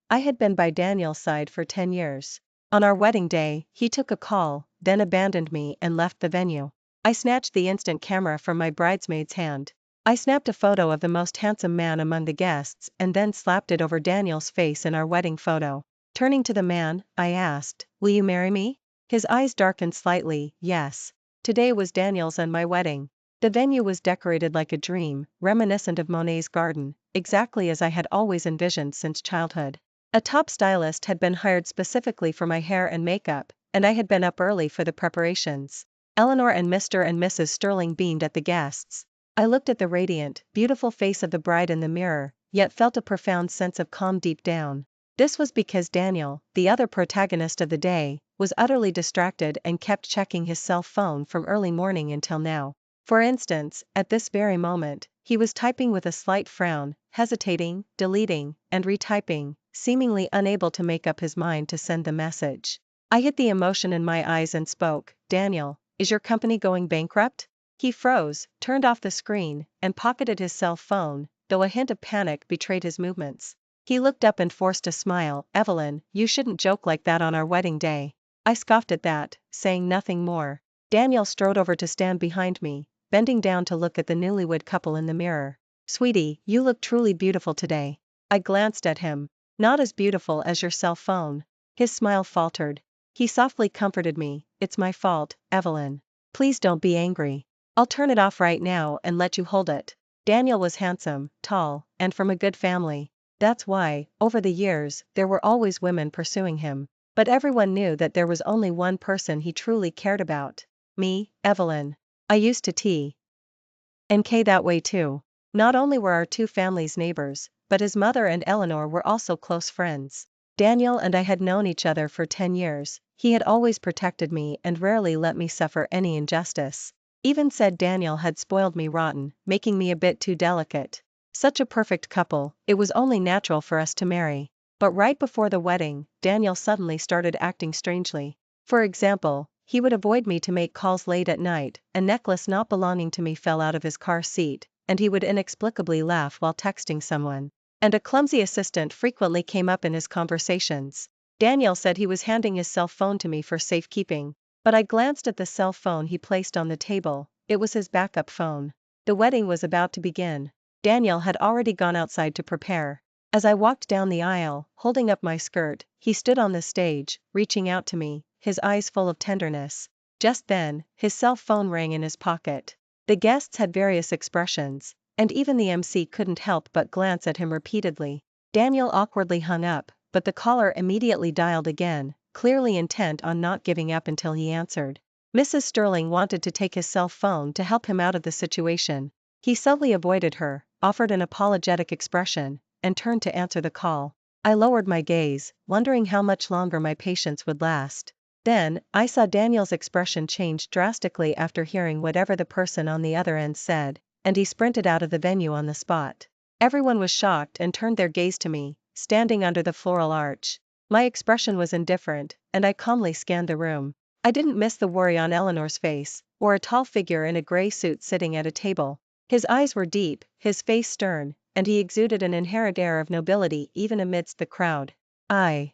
I had been by Daniel's side for 10 years. On our wedding day, he took a call, then abandoned me and left the venue. I snatched the instant camera from my bridesmaid's hand. I snapped a photo of the most handsome man among the guests and then slapped it over Daniel's face in our wedding photo. Turning to the man, I asked, "Will you marry me?" His eyes darkened slightly. Yes. Today was Daniel's and my wedding. The venue was decorated like a dream, reminiscent of Monet's garden, exactly as I had always envisioned since childhood. A top stylist had been hired specifically for my hair and makeup, and I had been up early for the preparations. Eleanor and Mr. and Mrs. Sterling beamed at the guests. I looked at the radiant, beautiful face of the bride in the mirror, yet felt a profound sense of calm deep down. This was because Daniel, the other protagonist of the day, was utterly distracted and kept checking his cell phone from early morning until now. For instance, at this very moment, he was typing with a slight frown, hesitating, deleting, and retyping, seemingly unable to make up his mind to send the message. I hid the emotion in my eyes and spoke, "Daniel, is your company going bankrupt?" He froze, turned off the screen, and pocketed his cell phone, though a hint of panic betrayed his movements. He looked up and forced a smile. "Evelyn, you shouldn't joke like that on our wedding day." I scoffed at that, saying nothing more. Daniel strode over to stand behind me, bending down to look at the newlywed couple in the mirror. "Sweetie, you look truly beautiful today." I glanced at him. "Not as beautiful as your cell phone." His smile faltered. He softly comforted me. "It's my fault, Evelyn. Please don't be angry. I'll turn it off right now and let you hold it." Daniel was handsome, tall, and from a good family. That's why, over the years, there were always women pursuing him. But everyone knew that there was only one person he truly cared about. Me, Evelyn. I used to T&K that way too. Not only were our two families neighbors, but his mother and Eleanor were also close friends. Daniel and I had known each other for 10 years, he had always protected me and rarely let me suffer any injustice. Even said Daniel had spoiled me rotten, making me a bit too delicate. Such a perfect couple, it was only natural for us to marry. But right before the wedding, Daniel suddenly started acting strangely. For example, he would avoid me to make calls late at night, a necklace not belonging to me fell out of his car seat, and he would inexplicably laugh while texting someone. And a clumsy assistant frequently came up in his conversations. Daniel said he was handing his cell phone to me for safekeeping, but I glanced at the cell phone he placed on the table. It was his backup phone. The wedding was about to begin. Daniel had already gone outside to prepare. As I walked down the aisle, holding up my skirt, he stood on the stage, reaching out to me, his eyes full of tenderness. Just then, his cell phone rang in his pocket. The guests had various expressions, and even the MC couldn't help but glance at him repeatedly. Daniel awkwardly hung up, but the caller immediately dialed again, clearly intent on not giving up until he answered. Mrs. Sterling wanted to take his cell phone to help him out of the situation. He subtly avoided her, offered an apologetic expression, and turned to answer the call. I lowered my gaze, wondering how much longer my patience would last. Then, I saw Daniel's expression change drastically after hearing whatever the person on the other end said, and he sprinted out of the venue on the spot. Everyone was shocked and turned their gaze to me, standing under the floral arch. My expression was indifferent, and I calmly scanned the room. I didn't miss the worry on Eleanor's face, or a tall figure in a gray suit sitting at a table. His eyes were deep, his face stern, and he exuded an inherent air of nobility even amidst the crowd. I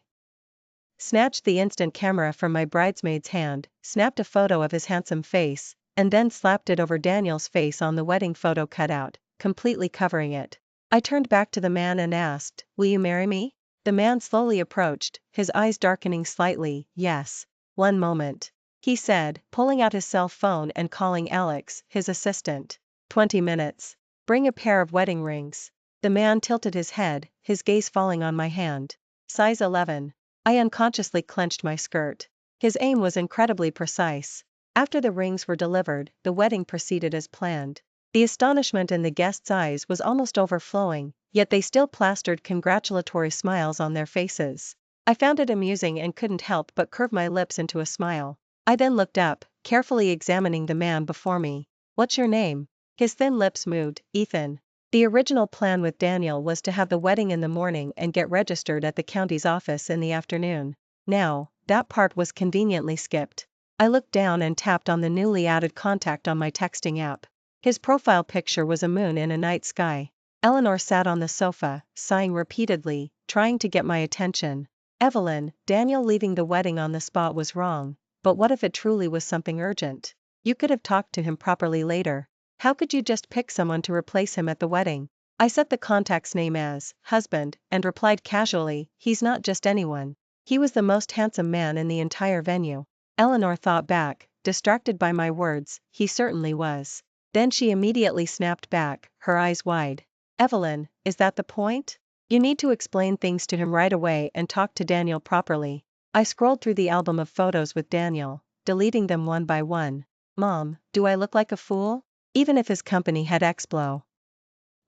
snatched the instant camera from my bridesmaid's hand, snapped a photo of his handsome face, and then slapped it over Daniel's face on the wedding photo cutout, completely covering it. I turned back to the man and asked, "Will you marry me?" The man slowly approached, his eyes darkening slightly. "Yes." "One moment," he said, pulling out his cell phone and calling Alex, his assistant. 20 minutes. "Bring a pair of wedding rings." The man tilted his head, his gaze falling on my hand. Size 11. I unconsciously clenched my skirt. His aim was incredibly precise. After the rings were delivered, the wedding proceeded as planned. The astonishment in the guests' eyes was almost overflowing, yet they still plastered congratulatory smiles on their faces. I found it amusing and couldn't help but curve my lips into a smile. I then looked up, carefully examining the man before me. "What's your name?" His thin lips moved. "Ethan." The original plan with Daniel was to have the wedding in the morning and get registered at the county's office in the afternoon. Now, that part was conveniently skipped. I looked down and tapped on the newly added contact on my texting app. His profile picture was a moon in a night sky. Eleanor sat on the sofa, sighing repeatedly, trying to get my attention. Evelyn, Daniel leaving the wedding on the spot was wrong, but what if it truly was something urgent? You could have talked to him properly later. How could you just pick someone to replace him at the wedding? I set the contact's name as husband and replied casually, he's not just anyone. He was the most handsome man in the entire venue. Eleanor thought back, distracted by my words, he certainly was. Then she immediately snapped back, her eyes wide. Evelyn, is that the point? You need to explain things to him right away and talk to Daniel properly. I scrolled through the album of photos with Daniel, deleting them one by one. Mom, do I look like a fool? Even if his company had Explo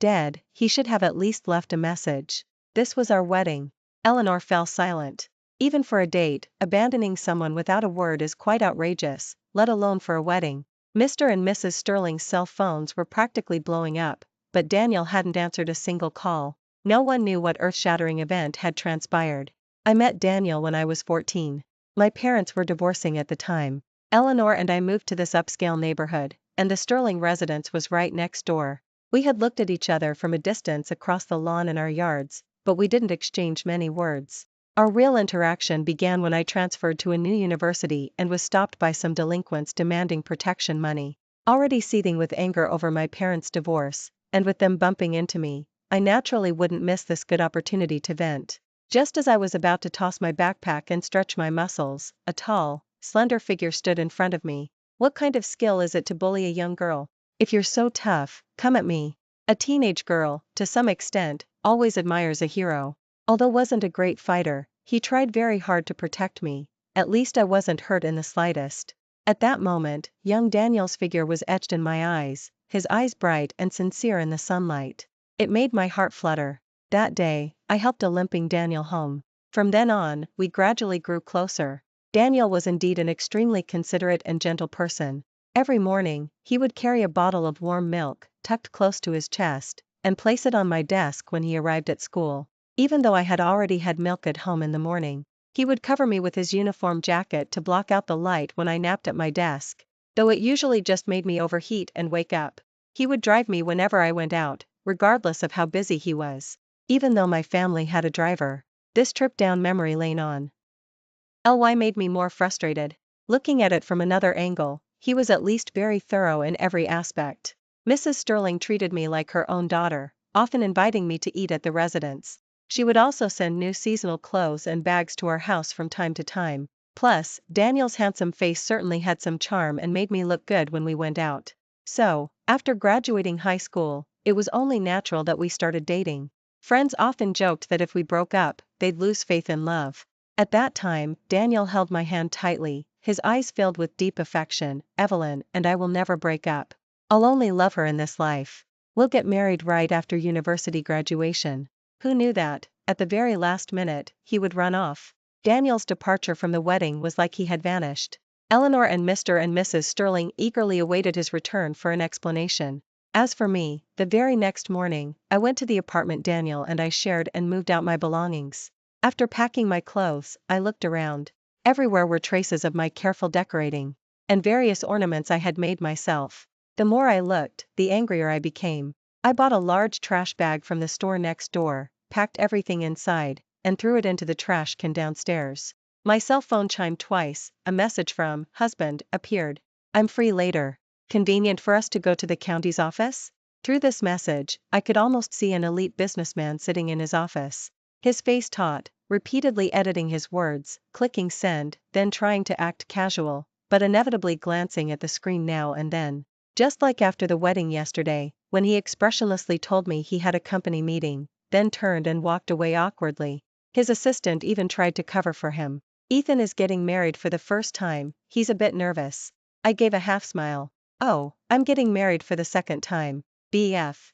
dead, he should have at least left a message. This was our wedding. Eleanor fell silent. Even for a date, abandoning someone without a word is quite outrageous, let alone for a wedding. Mr. and Mrs. Sterling's cell phones were practically blowing up, but Daniel hadn't answered a single call. No one knew what earth-shattering event had transpired. I met Daniel when I was 14. My parents were divorcing at the time. Eleanor and I moved to this upscale neighborhood, and the Sterling residence was right next door. We had looked at each other from a distance across the lawn in our yards, but we didn't exchange many words. Our real interaction began when I transferred to a new university and was stopped by some delinquents demanding protection money. Already seething with anger over my parents' divorce, and with them bumping into me, I naturally wouldn't miss this good opportunity to vent. Just as I was about to toss my backpack and stretch my muscles, a tall, slender figure stood in front of me. What kind of skill is it to bully a young girl? If you're so tough, come at me. A teenage girl, to some extent, always admires a hero. Although wasn't a great fighter, he tried very hard to protect me. At least I wasn't hurt in the slightest. At that moment, young Daniel's figure was etched in my eyes, his eyes bright and sincere in the sunlight. It made my heart flutter. That day, I helped a limping Daniel home. From then on, we gradually grew closer. Daniel was indeed an extremely considerate and gentle person. Every morning, he would carry a bottle of warm milk, tucked close to his chest, and place it on my desk when he arrived at school. Even though I had already had milk at home in the morning, he would cover me with his uniform jacket to block out the light when I napped at my desk. Though it usually just made me overheat and wake up. He would drive me whenever I went out, regardless of how busy he was. Even though my family had a driver. This trip down memory lane on LY made me more frustrated. Looking at it from another angle, he was at least very thorough in every aspect. Mrs. Sterling treated me like her own daughter, often inviting me to eat at the residence. She would also send new seasonal clothes and bags to our house from time to time. Plus, Daniel's handsome face certainly had some charm and made me look good when we went out. So, after graduating high school, it was only natural that we started dating. Friends often joked that if we broke up, they'd lose faith in love. At that time, Daniel held my hand tightly, his eyes filled with deep affection. Evelyn and I will never break up. I'll only love her in this life. We'll get married right after university graduation. Who knew that, at the very last minute, he would run off? Daniel's departure from the wedding was like he had vanished. Eleanor and Mr. and Mrs. Sterling eagerly awaited his return for an explanation. As for me, the very next morning, I went to the apartment Daniel and I shared and moved out my belongings. After packing my clothes, I looked around. Everywhere were traces of my careful decorating, and various ornaments I had made myself. The more I looked, the angrier I became. I bought a large trash bag from the store next door, packed everything inside, and threw it into the trash can downstairs. My cell phone chimed twice, a message from husband appeared. I'm free later. Convenient for us to go to the county's office? Through this message, I could almost see an elite businessman sitting in his office. His face taut, repeatedly editing his words, clicking send, then trying to act casual, but inevitably glancing at the screen now and then. Just like after the wedding yesterday, when he expressionlessly told me he had a company meeting, then turned and walked away awkwardly. His assistant even tried to cover for him. Ethan is getting married for the first time, he's a bit nervous. I gave a half smile. Oh, I'm getting married for the second time. BF.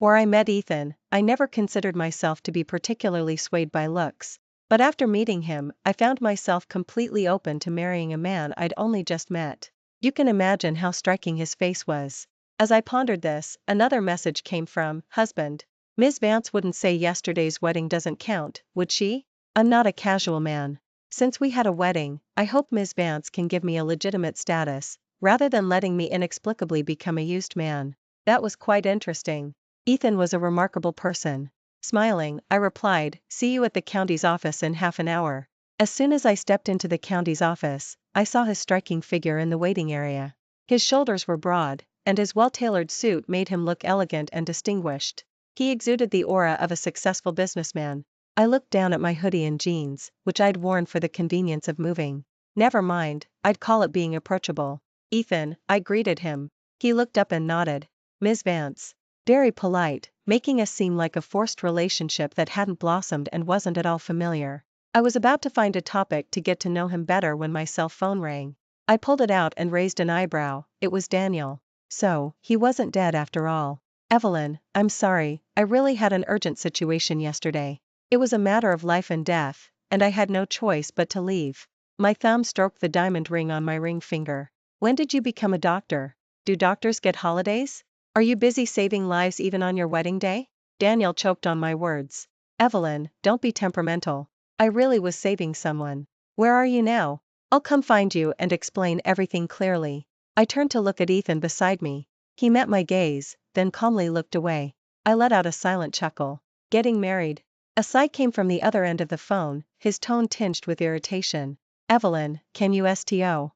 Where I met Ethan, I never considered myself to be particularly swayed by looks. But after meeting him, I found myself completely open to marrying a man I'd only just met. You can imagine how striking his face was. As I pondered this, another message came from husband. Ms. Vance wouldn't say yesterday's wedding doesn't count, would she? I'm not a casual man. Since we had a wedding, I hope Ms. Vance can give me a legitimate status, rather than letting me inexplicably become a used man. That was quite interesting. Ethan was a remarkable person. Smiling, I replied, see you at the county's office in half an hour. As soon as I stepped into the county's office, I saw his striking figure in the waiting area. His shoulders were broad, and his well-tailored suit made him look elegant and distinguished. He exuded the aura of a successful businessman. I looked down at my hoodie and jeans, which I'd worn for the convenience of moving. Never mind, I'd call it being approachable. Ethan, I greeted him. He looked up and nodded. Ms. Vance. Very polite, making us seem like a forced relationship that hadn't blossomed and wasn't at all familiar. I was about to find a topic to get to know him better when my cell phone rang. I pulled it out and raised an eyebrow. It was Daniel. So, he wasn't dead after all. Evelyn, I'm sorry, I really had an urgent situation yesterday. It was a matter of life and death, and I had no choice but to leave. My thumb stroked the diamond ring on my ring finger. When did you become a doctor? Do doctors get holidays? Are you busy saving lives even on your wedding day? Daniel choked on my words. Evelyn, don't be temperamental. I really was saving someone. Where are you now? I'll come find you and explain everything clearly. I turned to look at Ethan beside me. He met my gaze, then calmly looked away. I let out a silent chuckle. Getting married. A sigh came from the other end of the phone, his tone tinged with irritation. Evelyn, can you stop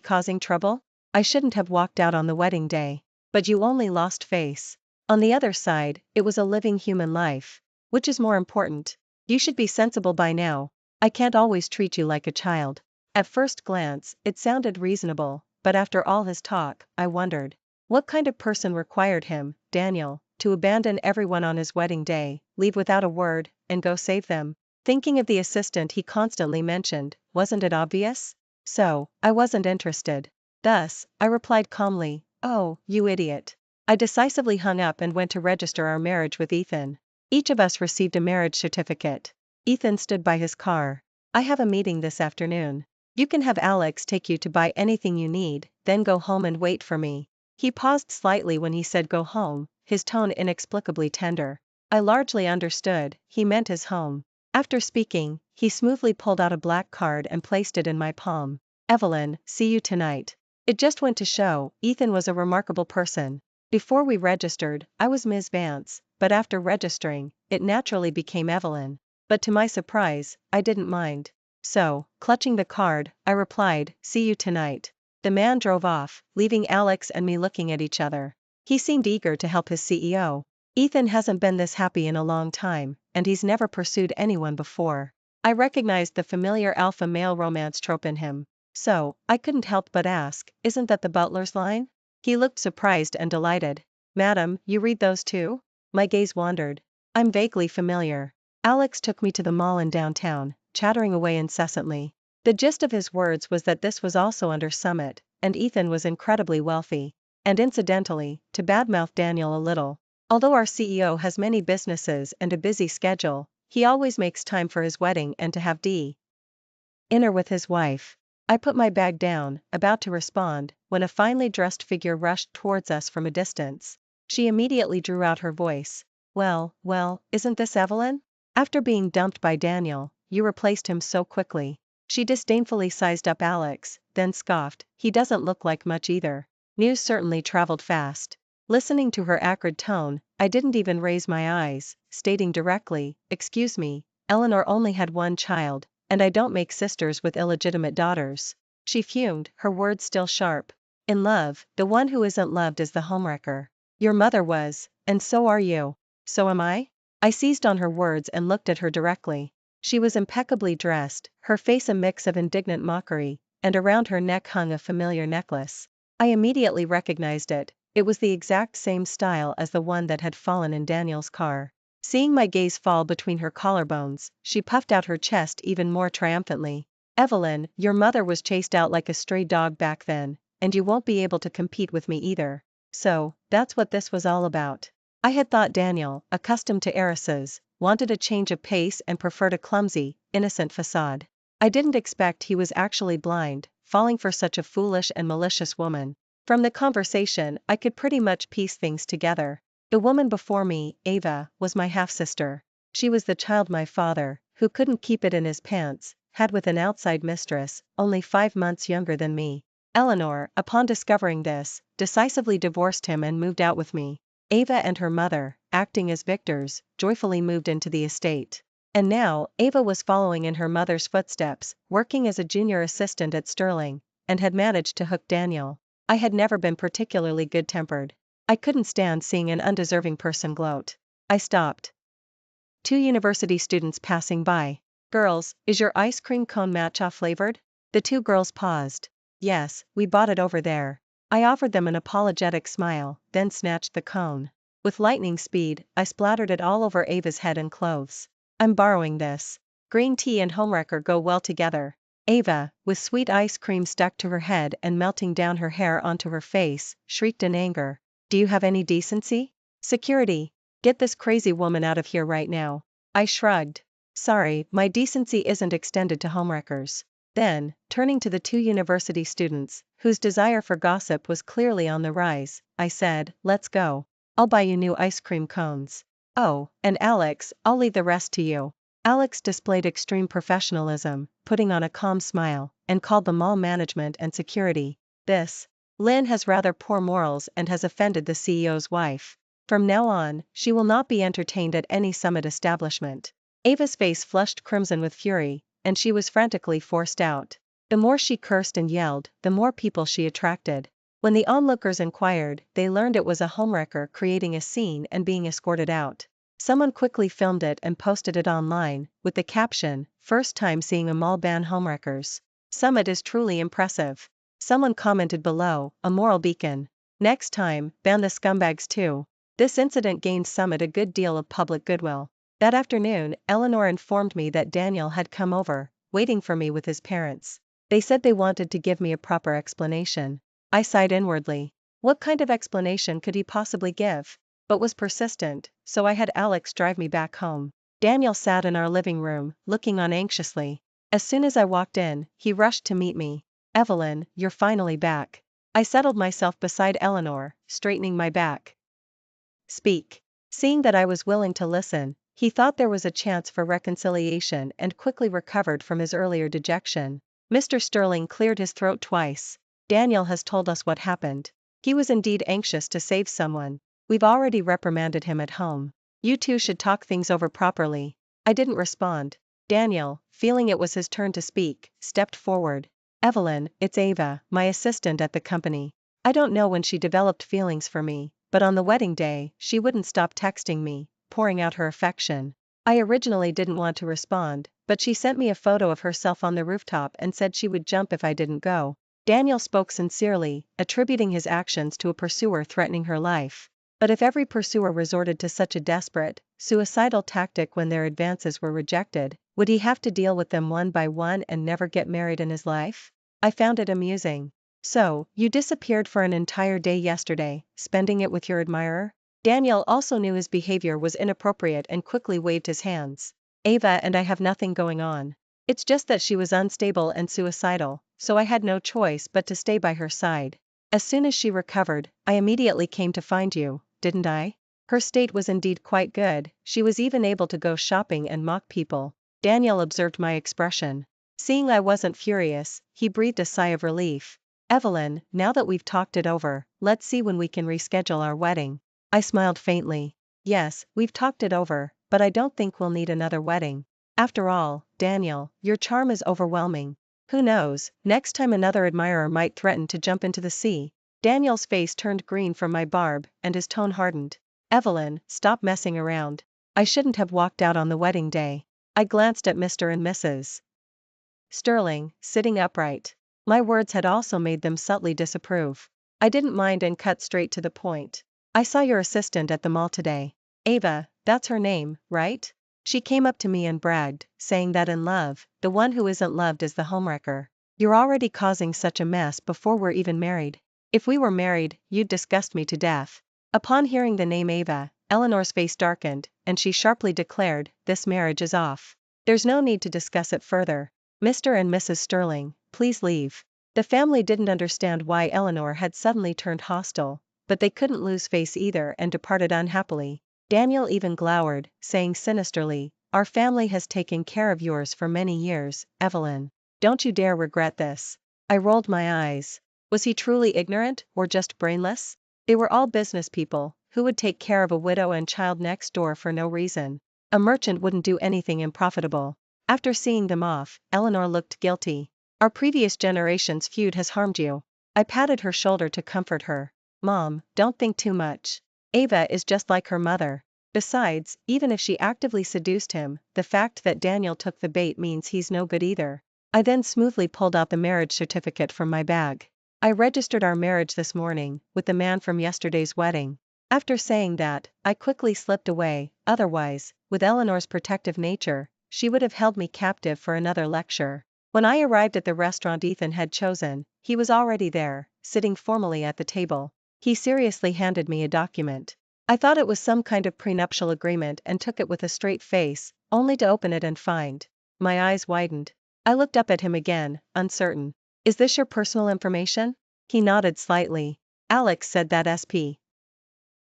causing trouble? I shouldn't have walked out on the wedding day. But you only lost face. On the other side, it was a living human life. Which is more important? You should be sensible by now. I can't always treat you like a child. At first glance, it sounded reasonable, but after all his talk, I wondered. What kind of person required him, Daniel, to abandon everyone on his wedding day, leave without a word, and go save them? Thinking of the assistant he constantly mentioned, wasn't it obvious? So, I wasn't interested. Thus, I replied calmly, oh, you idiot. I decisively hung up and went to register our marriage with Ethan. Each of us received a marriage certificate. Ethan stood by his car. I have a meeting this afternoon. You can have Alex take you to buy anything you need, then go home and wait for me. He paused slightly when he said go home, his tone inexplicably tender. I largely understood, he meant his home. After speaking, he smoothly pulled out a black card and placed it in my palm. Evelyn, see you tonight. It just went to show, Ethan was a remarkable person. Before we registered, I was Ms. Vance, but after registering, it naturally became Evelyn. But to my surprise, I didn't mind. So, clutching the card, I replied, see you tonight. The man drove off, leaving Alex and me looking at each other. He seemed eager to help his CEO. Ethan hasn't been this happy in a long time, and he's never pursued anyone before. I recognized the familiar alpha male romance trope in him. So, I couldn't help but ask, isn't that the butler's line? He looked surprised and delighted. Madam, you read those too? My gaze wandered. I'm vaguely familiar. Alex took me to the mall in downtown, chattering away incessantly. The gist of his words was that this was also under Summit, and Ethan was incredibly wealthy. And incidentally, to badmouth Daniel a little. Although our CEO has many businesses and a busy schedule, he always makes time for his wedding and to have dinner with his wife. I put my bag down, about to respond, when a finely dressed figure rushed towards us from a distance. She immediately drew out her voice. Well, isn't this Evelyn? After being dumped by Daniel, you replaced him so quickly. She disdainfully sized up Alex, then scoffed, he doesn't look like much either. News certainly traveled fast. Listening to her acrid tone, I didn't even raise my eyes, stating directly, excuse me, Eleanor only had one child, and I don't make sisters with illegitimate daughters. She fumed, her words still sharp. In love, the one who isn't loved is the homewrecker. Your mother was, and so are you. So am I? I seized on her words and looked at her directly. She was impeccably dressed, her face a mix of indignant mockery, and around her neck hung a familiar necklace. I immediately recognized it. It was the exact same style as the one that had fallen in Daniel's car. Seeing my gaze fall between her collarbones, she puffed out her chest even more triumphantly. Evelyn, your mother was chased out like a stray dog back then, and you won't be able to compete with me either. So, that's what this was all about. I had thought Daniel, accustomed to heiresses, wanted a change of pace and preferred a clumsy, innocent facade. I didn't expect he was actually blind, falling for such a foolish and malicious woman. From the conversation, I could pretty much piece things together. The woman before me, Ava, was my half-sister. She was the child my father, who couldn't keep it in his pants, had with an outside mistress, only 5 months younger than me. Eleanor, upon discovering this, decisively divorced him and moved out with me. Ava and her mother, acting as victors, joyfully moved into the estate. And now, Ava was following in her mother's footsteps, working as a junior assistant at Sterling, and had managed to hook Daniel. I had never been particularly good-tempered. I couldn't stand seeing an undeserving person gloat. I stopped. Two university students passing by. Girls, is your ice cream cone matcha flavored? The two girls paused. Yes, we bought it over there. I offered them an apologetic smile, then snatched the cone. With lightning speed, I splattered it all over Ava's head and clothes. I'm borrowing this. Green tea and homewrecker go well together. Ava, with sweet ice cream stuck to her head and melting down her hair onto her face, shrieked in anger. Do you have any decency? Security. Get this crazy woman out of here right now. I shrugged. Sorry, my decency isn't extended to homewreckers. Then, turning to the two university students, whose desire for gossip was clearly on the rise, I said, let's go. I'll buy you new ice cream cones. Oh, and Alex, I'll leave the rest to you. Alex displayed extreme professionalism, putting on a calm smile, and called the mall management and security. This Lynn has rather poor morals and has offended the CEO's wife. From now on, she will not be entertained at any Summit establishment. Ava's face flushed crimson with fury, and she was frantically forced out. The more she cursed and yelled, the more people she attracted. When the onlookers inquired, they learned it was a homewrecker creating a scene and being escorted out. Someone quickly filmed it and posted it online, with the caption, "First time seeing a mall ban homewreckers. Summit is truly impressive." Someone commented below, "A moral beacon. Next time, ban the scumbags too." This incident gained Summit a good deal of public goodwill. That afternoon, Eleanor informed me that Daniel had come over, waiting for me with his parents. They said they wanted to give me a proper explanation. I sighed inwardly. What kind of explanation could he possibly give? But was persistent, so I had Alex drive me back home. Daniel sat in our living room, looking on anxiously. As soon as I walked in, he rushed to meet me. Evelyn, you're finally back. I settled myself beside Eleanor, straightening my back. Speak. Seeing that I was willing to listen, he thought there was a chance for reconciliation and quickly recovered from his earlier dejection. Mr. Sterling cleared his throat twice. Daniel has told us what happened. He was indeed anxious to save someone. We've already reprimanded him at home. You two should talk things over properly. I didn't respond. Daniel, feeling it was his turn to speak, stepped forward. Evelyn, it's Ava, my assistant at the company. I don't know when she developed feelings for me, but on the wedding day, she wouldn't stop texting me, pouring out her affection. I originally didn't want to respond, but she sent me a photo of herself on the rooftop and said she would jump if I didn't go. Daniel spoke sincerely, attributing his actions to a pursuer threatening her life. But if every pursuer resorted to such a desperate, suicidal tactic when their advances were rejected, would he have to deal with them one by one and never get married in his life? I found it amusing. So, you disappeared for an entire day yesterday, spending it with your admirer? Daniel also knew his behavior was inappropriate and quickly waved his hands. Ava and I have nothing going on. It's just that she was unstable and suicidal, so I had no choice but to stay by her side. As soon as she recovered, I immediately came to find you, didn't I? Her state was indeed quite good, she was even able to go shopping and mock people. Daniel observed my expression. Seeing I wasn't furious, he breathed a sigh of relief. Evelyn, now that we've talked it over, let's see when we can reschedule our wedding. I smiled faintly. Yes, we've talked it over, but I don't think we'll need another wedding. After all, Daniel, your charm is overwhelming. Who knows, next time another admirer might threaten to jump into the sea. Daniel's face turned green from my barb, and his tone hardened. Evelyn, stop messing around. I shouldn't have walked out on the wedding day. I glanced at Mr. and Mrs. Sterling, sitting upright. My words had also made them subtly disapprove. I didn't mind and cut straight to the point. I saw your assistant at the mall today. Ava, that's her name, right? She came up to me and bragged, saying that in love, the one who isn't loved is the homewrecker. You're already causing such a mess before we're even married. If we were married, you'd disgust me to death. Upon hearing the name Ava, Eleanor's face darkened, and she sharply declared, this marriage is off. There's no need to discuss it further. Mr. and Mrs. Sterling, please leave. The family didn't understand why Eleanor had suddenly turned hostile, but they couldn't lose face either and departed unhappily. Daniel even glowered, saying sinisterly, our family has taken care of yours for many years, Evelyn. Don't you dare regret this. I rolled my eyes. Was he truly ignorant, or just brainless? They were all business people, who would take care of a widow and child next door for no reason? A merchant wouldn't do anything unprofitable. After seeing them off, Eleanor looked guilty. Our previous generation's feud has harmed you. I patted her shoulder to comfort her. Mom, don't think too much. Ava is just like her mother. Besides, even if she actively seduced him, the fact that Daniel took the bait means he's no good either. I then smoothly pulled out the marriage certificate from my bag. I registered our marriage this morning, with the man from yesterday's wedding. After saying that, I quickly slipped away, otherwise, with Eleanor's protective nature, she would have held me captive for another lecture. When I arrived at the restaurant Ethan had chosen, he was already there, sitting formally at the table. He seriously handed me a document. I thought it was some kind of prenuptial agreement and took it with a straight face, only to open it and find. My eyes widened. I looked up at him again, uncertain. Is this your personal information? He nodded slightly. Alex said that SP.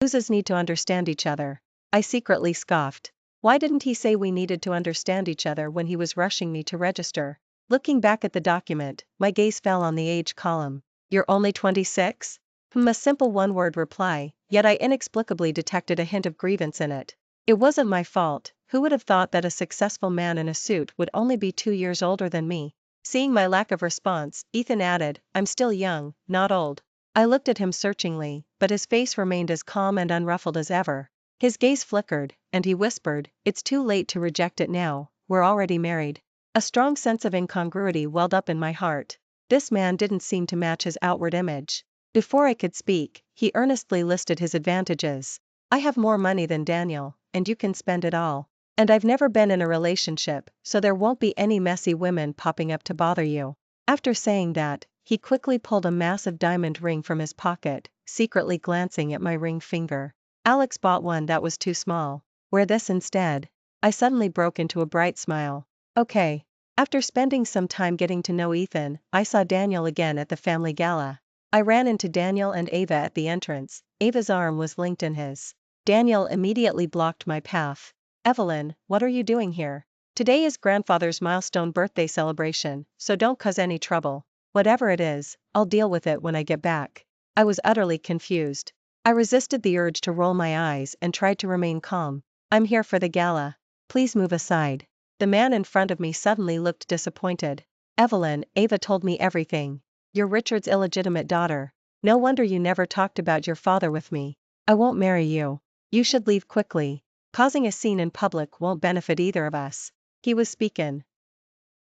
Users need to understand each other. I secretly scoffed. Why didn't he say we needed to understand each other when he was rushing me to register? Looking back at the document, my gaze fell on the age column. You're only 26? A simple one-word reply, yet I inexplicably detected a hint of grievance in it. It wasn't my fault. Who would have thought that a successful man in a suit would only be 2 years older than me? Seeing my lack of response, Ethan added, I'm still young, not old. I looked at him searchingly, but his face remained as calm and unruffled as ever. His gaze flickered, and he whispered, it's too late to reject it now, we're already married. A strong sense of incongruity welled up in my heart. This man didn't seem to match his outward image. Before I could speak, he earnestly listed his advantages. I have more money than Daniel, and you can spend it all. And I've never been in a relationship, so there won't be any messy women popping up to bother you. After saying that, he quickly pulled a massive diamond ring from his pocket, secretly glancing at my ring finger. Alex bought one that was too small. Wear this instead. I suddenly broke into a bright smile. Okay. After spending some time getting to know Ethan, I saw Daniel again at the family gala. I ran into Daniel and Ava at the entrance. Ava's arm was linked in his. Daniel immediately blocked my path. Evelyn, what are you doing here? Today is grandfather's milestone birthday celebration, so don't cause any trouble. Whatever it is, I'll deal with it when I get back. I was utterly confused. I resisted the urge to roll my eyes and tried to remain calm. I'm here for the gala. Please move aside. The man in front of me suddenly looked disappointed. Evelyn, Ava told me everything. You're Richard's illegitimate daughter. No wonder you never talked about your father with me. I won't marry you. You should leave quickly. Causing a scene in public won't benefit either of us. He was speaking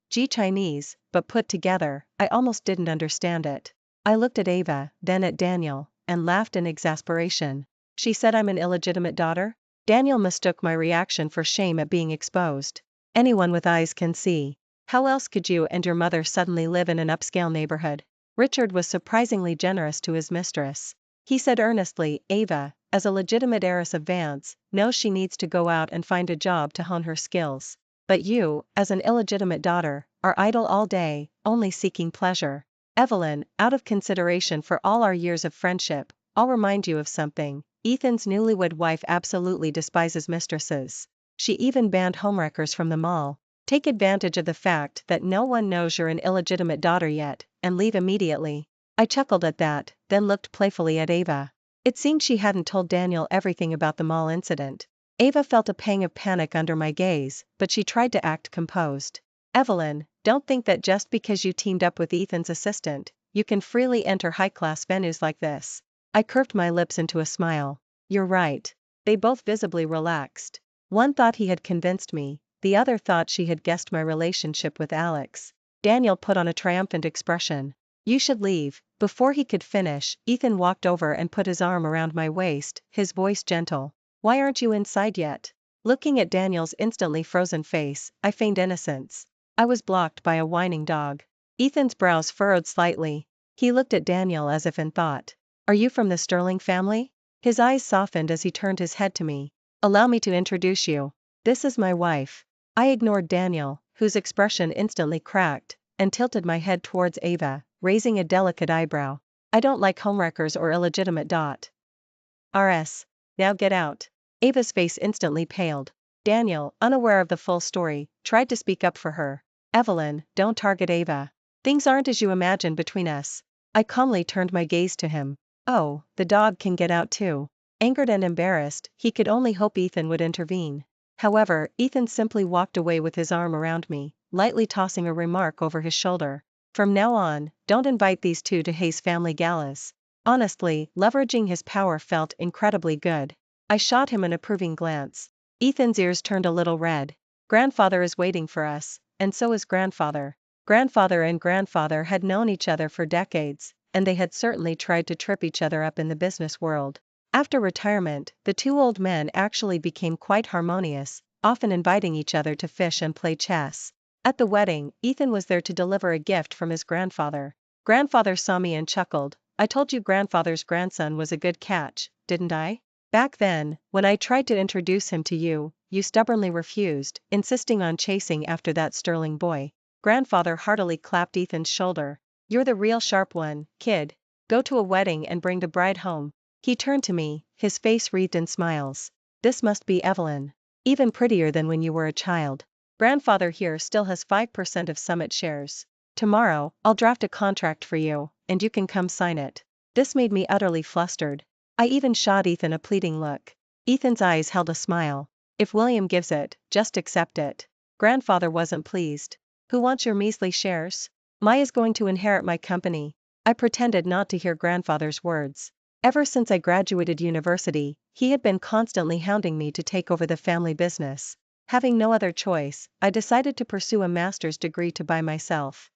Chinese, but put together, I almost didn't understand it. I looked at Ava, then at Daniel, and laughed in exasperation. She said I'm an illegitimate daughter? Daniel mistook my reaction for shame at being exposed. Anyone with eyes can see. How else could you and your mother suddenly live in an upscale neighborhood? Richard was surprisingly generous to his mistress. He said earnestly, Ava, as a legitimate heiress of Vance, knows she needs to go out and find a job to hone her skills. But you, as an illegitimate daughter, are idle all day, only seeking pleasure. Evelyn, out of consideration for all our years of friendship, I'll remind you of something. Ethan's newlywed wife absolutely despises mistresses. She even banned homewreckers from the mall. Take advantage of the fact that no one knows you're an illegitimate daughter yet, and leave immediately. I chuckled at that, then looked playfully at Ava. It seemed she hadn't told Daniel everything about the mall incident. Ava felt a pang of panic under my gaze, but she tried to act composed. Evelyn, don't think that just because you teamed up with Ethan's assistant, you can freely enter high-class venues like this. I curved my lips into a smile. You're right. They both visibly relaxed. One thought he had convinced me, the other thought she had guessed my relationship with Alex. Daniel put on a triumphant expression. You should leave. Before he could finish, Ethan walked over and put his arm around my waist, his voice gentle. Why aren't you inside yet? Looking at Daniel's instantly frozen face, I feigned innocence. I was blocked by a whining dog. Ethan's brows furrowed slightly. He looked at Daniel as if in thought. Are you from the Sterling family? His eyes softened as he turned his head to me. Allow me to introduce you. This is my wife. I ignored Daniel, whose expression instantly cracked, and tilted my head towards Ava, raising a delicate eyebrow. I don't like homewreckers or illegitimate .Rs. Now get out. Ava's face instantly paled. Daniel, unaware of the full story, tried to speak up for her. Evelyn, don't target Ava. Things aren't as you imagine between us. I calmly turned my gaze to him. Oh, the dog can get out too. Angered and embarrassed, he could only hope Ethan would intervene. However, Ethan simply walked away with his arm around me, lightly tossing a remark over his shoulder. From now on, don't invite these two to Hayes family galas. Honestly, leveraging his power felt incredibly good. I shot him an approving glance. Ethan's ears turned a little red. Grandfather is waiting for us, and so is grandfather. Grandfather and grandfather had known each other for decades, and they had certainly tried to trip each other up in the business world. After retirement, the two old men actually became quite harmonious, often inviting each other to fish and play chess. At the wedding, Ethan was there to deliver a gift from his grandfather. Grandfather saw me and chuckled. I told you grandfather's grandson was a good catch, didn't I? Back then, when I tried to introduce him to you, you stubbornly refused, insisting on chasing after that sterling boy. Grandfather heartily clapped Ethan's shoulder. You're the real sharp one, kid. Go to a wedding and bring the bride home. He turned to me, his face wreathed in smiles. This must be Evelyn. Even prettier than when you were a child. Grandfather here still has 5% of Summit shares. Tomorrow, I'll draft a contract for you, and you can come sign it. This made me utterly flustered. I even shot Ethan a pleading look. Ethan's eyes held a smile. If William gives it, just accept it. Grandfather wasn't pleased. Who wants your measly shares? Maya's going to inherit my company. I pretended not to hear grandfather's words. Ever since I graduated university, he had been constantly hounding me to take over the family business. Having no other choice, I decided to pursue a master's degree to buy myself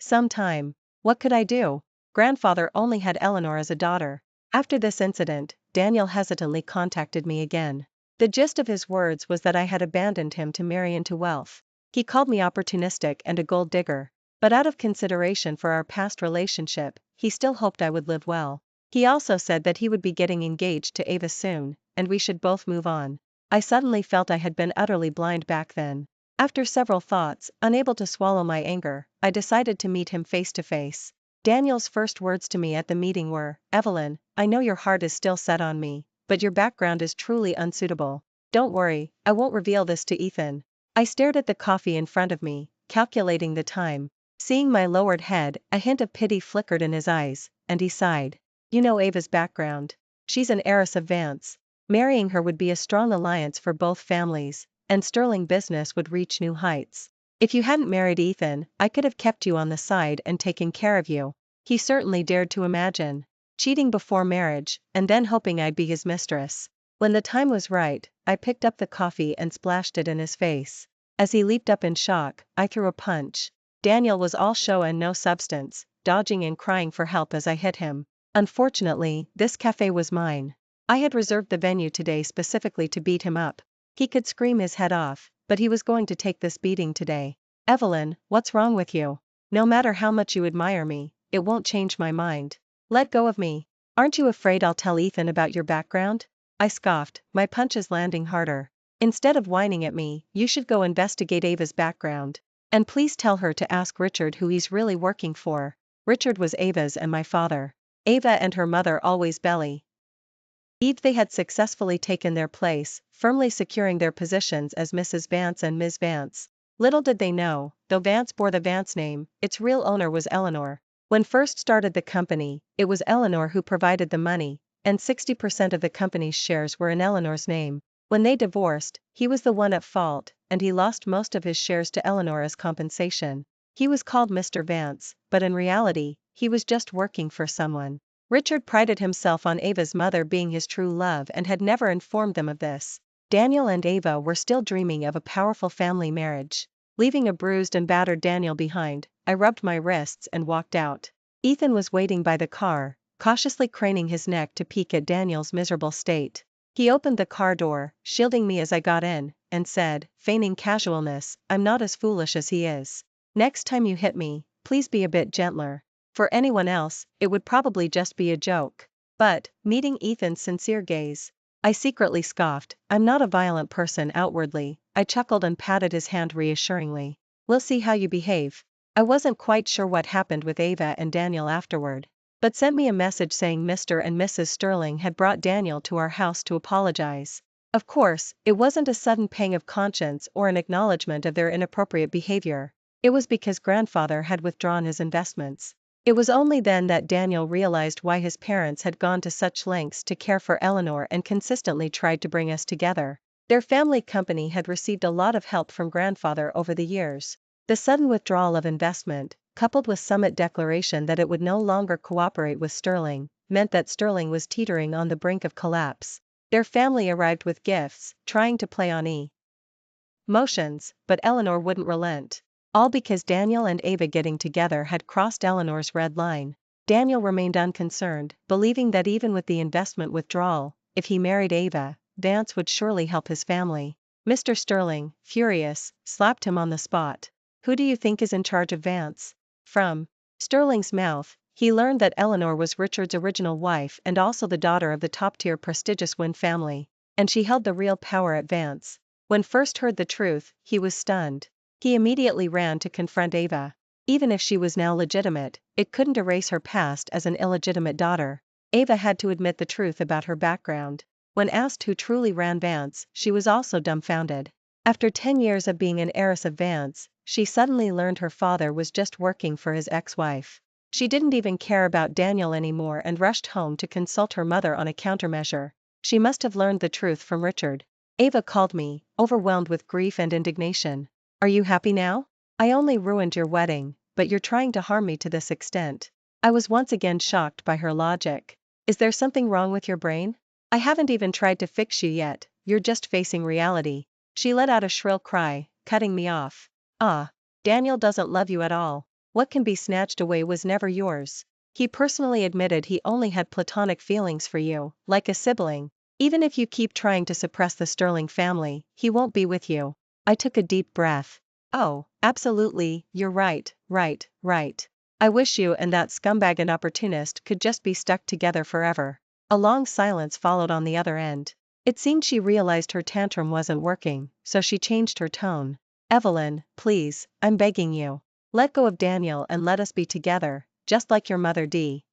some time. What could I do? Grandfather only had Eleanor as a daughter. After this incident, Daniel hesitantly contacted me again. The gist of his words was that I had abandoned him to marry into wealth. He called me opportunistic and a gold digger. But out of consideration for our past relationship, he still hoped I would live well. He also said that he would be getting engaged to Ava soon, and we should both move on. I suddenly felt I had been utterly blind back then. After several thoughts, unable to swallow my anger, I decided to meet him face to face. Daniel's first words to me at the meeting were, Evelyn, I know your heart is still set on me, but your background is truly unsuitable. Don't worry, I won't reveal this to Ethan. I stared at the coffee in front of me, calculating the time. Seeing my lowered head, a hint of pity flickered in his eyes, and he sighed. You know Ava's background. She's an heiress of Vance. Marrying her would be a strong alliance for both families, and sterling business would reach new heights. If you hadn't married Ethan, I could have kept you on the side and taken care of you. He certainly dared to imagine cheating before marriage, and then hoping I'd be his mistress. When the time was right, I picked up the coffee and splashed it in his face. As he leaped up in shock, I threw a punch. Daniel was all show and no substance, dodging and crying for help as I hit him. Unfortunately, this cafe was mine. I had reserved the venue today specifically to beat him up. He could scream his head off, but he was going to take this beating today. Evelyn, what's wrong with you? No matter how much you admire me, it won't change my mind. Let go of me. Aren't you afraid I'll tell Ethan about your background? I scoffed, my punches landing harder. Instead of whining at me, you should go investigate Ava's background. And please tell her to ask Richard who he's really working for. Richard was Ava's and my father. Ava and her mother always belly. They had successfully taken their place, firmly securing their positions as Mrs. Vance and Ms. Vance. Little did they know, though Vance bore the Vance name, its real owner was Eleanor. When first started the company, it was Eleanor who provided the money, and 60% of the company's shares were in Eleanor's name. When they divorced, he was the one at fault, and he lost most of his shares to Eleanor as compensation. He was called Mr. Vance, but in reality, he was just working for someone. Richard prided himself on Ava's mother being his true love and had never informed them of this. Daniel and Ava were still dreaming of a powerful family marriage. Leaving a bruised and battered Daniel behind, I rubbed my wrists and walked out. Ethan was waiting by the car, cautiously craning his neck to peek at Daniel's miserable state. He opened the car door, shielding me as I got in, and said, feigning casualness, I'm not as foolish as he is. Next time you hit me, please be a bit gentler. For anyone else, it would probably just be a joke. But, meeting Ethan's sincere gaze, I secretly scoffed. I'm not a violent person outwardly. I chuckled and patted his hand reassuringly. We'll see how you behave. I wasn't quite sure what happened with Ava and Daniel afterward, but sent me a message saying Mr. and Mrs. Sterling had brought Daniel to our house to apologize. Of course, it wasn't a sudden pang of conscience or an acknowledgement of their inappropriate behavior. It was because grandfather had withdrawn his investments. It was only then that Daniel realized why his parents had gone to such lengths to care for Eleanor and consistently tried to bring us together. Their family company had received a lot of help from grandfather over the years. The sudden withdrawal of investment, coupled with Summit's declaration that it would no longer cooperate with Sterling, meant that Sterling was teetering on the brink of collapse. Their family arrived with gifts, trying to play on emotions, but Eleanor wouldn't relent. All because Daniel and Ava getting together had crossed Eleanor's red line. Daniel remained unconcerned, believing that even with the investment withdrawal, if he married Ava, Vance would surely help his family. Mr. Sterling, furious, slapped him on the spot. "Who do you think is in charge of Vance?" From Sterling's mouth, he learned that Eleanor was Richard's original wife and also the daughter of the top-tier prestigious Wynn family, and she held the real power at Vance. When first heard the truth, he was stunned. He immediately ran to confront Ava. Even if she was now legitimate, it couldn't erase her past as an illegitimate daughter. Ava had to admit the truth about her background. When asked who truly ran Vance, she was also dumbfounded. After 10 years of being an heiress of Vance, she suddenly learned her father was just working for his ex-wife. She didn't even care about Daniel anymore and rushed home to consult her mother on a countermeasure. She must have learned the truth from Richard. Ava called me, overwhelmed with grief and indignation. "Are you happy now? I only ruined your wedding, but you're trying to harm me to this extent." I was once again shocked by her logic. "Is there something wrong with your brain? I haven't even tried to fix you yet, you're just facing reality." She let out a shrill cry, cutting me off. "Ah, Daniel doesn't love you at all. What can be snatched away was never yours. He personally admitted he only had platonic feelings for you, like a sibling. Even if you keep trying to suppress the Sterling family, he won't be with you." I took a deep breath. "Oh, absolutely, you're right. I wish you and that scumbag and opportunist could just be stuck together forever." A long silence followed on the other end. It seemed she realized her tantrum wasn't working, so she changed her tone. "Evelyn, please, I'm begging you. Let go of Daniel and let us be together, just like your mother D.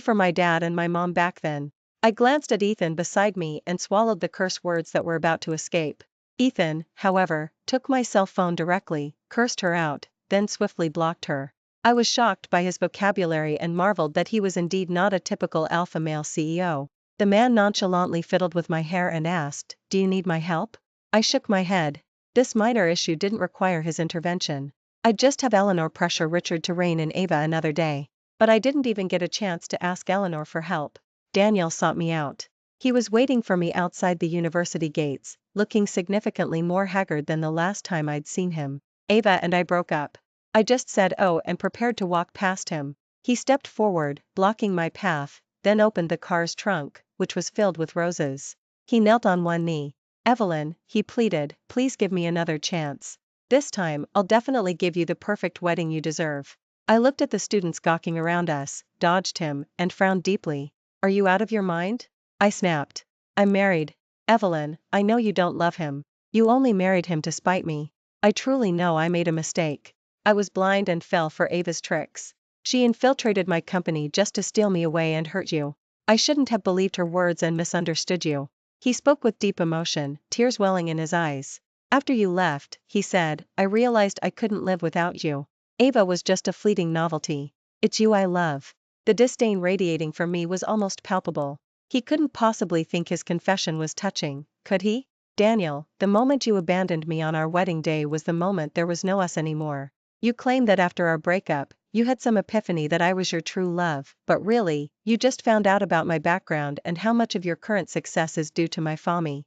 for my dad and my mom back then." I glanced at Ethan beside me and swallowed the curse words that were about to escape. Ethan, however, took my cell phone directly, cursed her out, then swiftly blocked her. I was shocked by his vocabulary and marveled that he was indeed not a typical alpha male CEO. The man nonchalantly fiddled with my hair and asked, "Do you need my help?" I shook my head. This minor issue didn't require his intervention. I'd just have Eleanor pressure Richard to rein in Ava another day. But I didn't even get a chance to ask Eleanor for help. Daniel sought me out. He was waiting for me outside the university gates, looking significantly more haggard than the last time I'd seen him. "Ava and I broke up." I just said oh and prepared to walk past him. He stepped forward, blocking my path, then opened the car's trunk, which was filled with roses. He knelt on one knee. "Evelyn," he pleaded, "please give me another chance. This time, I'll definitely give you the perfect wedding you deserve." I looked at the students gawking around us, dodged him, and frowned deeply. "Are you out of your mind?" I snapped. "I'm married. Evelyn, I know you don't love him. You only married him to spite me. I truly know I made a mistake. I was blind and fell for Ava's tricks. She infiltrated my company just to steal me away and hurt you. I shouldn't have believed her words and misunderstood you." He spoke with deep emotion, tears welling in his eyes. "After you left," he said, "I realized I couldn't live without you. Ava was just a fleeting novelty. It's you I love." The disdain radiating from me was almost palpable. He couldn't possibly think his confession was touching, could he? "Daniel, the moment you abandoned me on our wedding day was the moment there was no us anymore. You claimed that after our breakup, you had some epiphany that I was your true love, but really, you just found out about my background and how much of your current success is due to my family's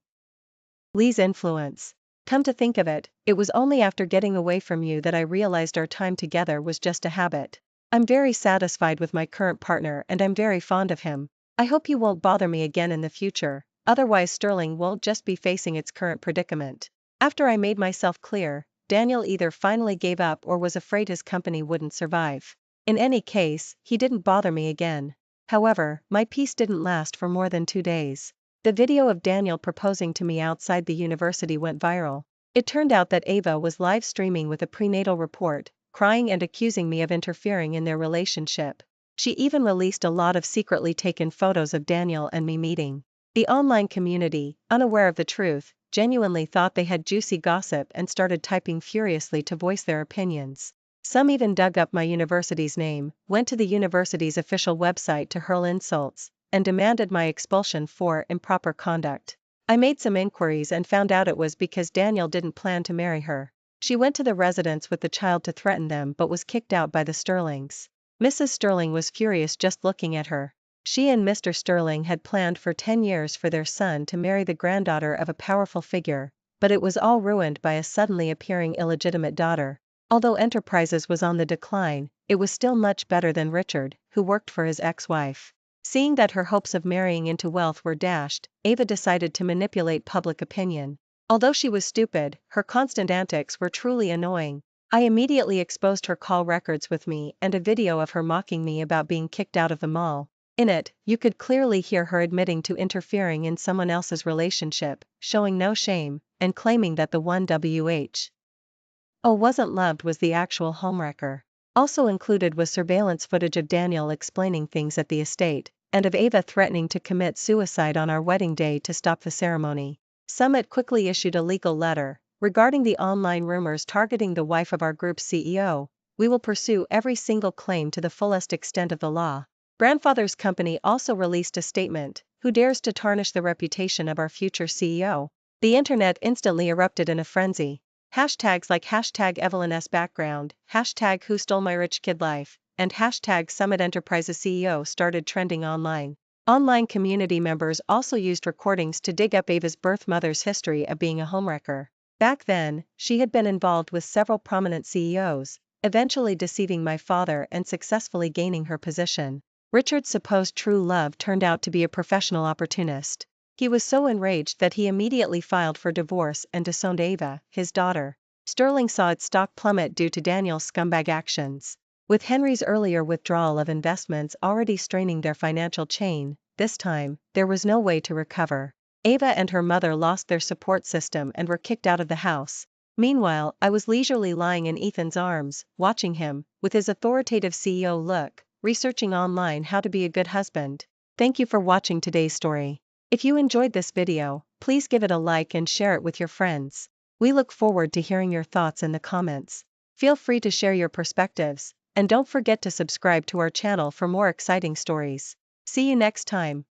influence. Come to think of it, it was only after getting away from you that I realized our time together was just a habit. I'm very satisfied with my current partner and I'm very fond of him. I hope you won't bother me again in the future, otherwise Sterling won't just be facing its current predicament." After I made myself clear, Daniel either finally gave up or was afraid his company wouldn't survive. In any case, he didn't bother me again. However, my peace didn't last for more than 2 days. The video of Daniel proposing to me outside the university went viral. It turned out that Ava was live streaming with a prenatal report, crying and accusing me of interfering in their relationship. She even released a lot of secretly taken photos of Daniel and me meeting. The online community, unaware of the truth, genuinely thought they had juicy gossip and started typing furiously to voice their opinions. Some even dug up my university's name, went to the university's official website to hurl insults, and demanded my expulsion for improper conduct. I made some inquiries and found out it was because Daniel didn't plan to marry her. She went to the residence with the child to threaten them but was kicked out by the Sterlings. Mrs. Sterling was furious just looking at her. She and Mr. Sterling had planned for 10 years for their son to marry the granddaughter of a powerful figure, but it was all ruined by a suddenly appearing illegitimate daughter. Although Enterprises was on the decline, it was still much better than Richard, who worked for his ex-wife. Seeing that her hopes of marrying into wealth were dashed, Ava decided to manipulate public opinion. Although she was stupid, her constant antics were truly annoying. I immediately exposed her call records with me and a video of her mocking me about being kicked out of the mall. In it, you could clearly hear her admitting to interfering in someone else's relationship, showing no shame, and claiming that the one wasn't loved was the actual homewrecker. Also included was surveillance footage of Daniel explaining things at the estate, and of Ava threatening to commit suicide on our wedding day to stop the ceremony. Summit quickly issued a legal letter. Regarding the online rumors targeting the wife of our group's CEO, we will pursue every single claim to the fullest extent of the law. Grandfather's company also released a statement, who dares to tarnish the reputation of our future CEO? The internet instantly erupted in a frenzy. Hashtags like hashtag Evelyn S. background, hashtag who stole my rich kid life, and hashtag Summit Enterprises CEO started trending online. Online community members also used recordings to dig up Ava's birth mother's history of being a homewrecker. Back then, she had been involved with several prominent CEOs, eventually deceiving my father and successfully gaining her position. Richard's supposed true love turned out to be a professional opportunist. He was so enraged that he immediately filed for divorce and disowned Ava, his daughter. Sterling saw its stock plummet due to Daniel's scumbag actions. With Henry's earlier withdrawal of investments already straining their financial chain, this time, there was no way to recover. Ava and her mother lost their support system and were kicked out of the house. Meanwhile, I was leisurely lying in Ethan's arms, watching him, with his authoritative CEO look, researching online how to be a good husband. Thank you for watching today's story. If you enjoyed this video, please give it a like and share it with your friends. We look forward to hearing your thoughts in the comments. Feel free to share your perspectives, and don't forget to subscribe to our channel for more exciting stories. See you next time.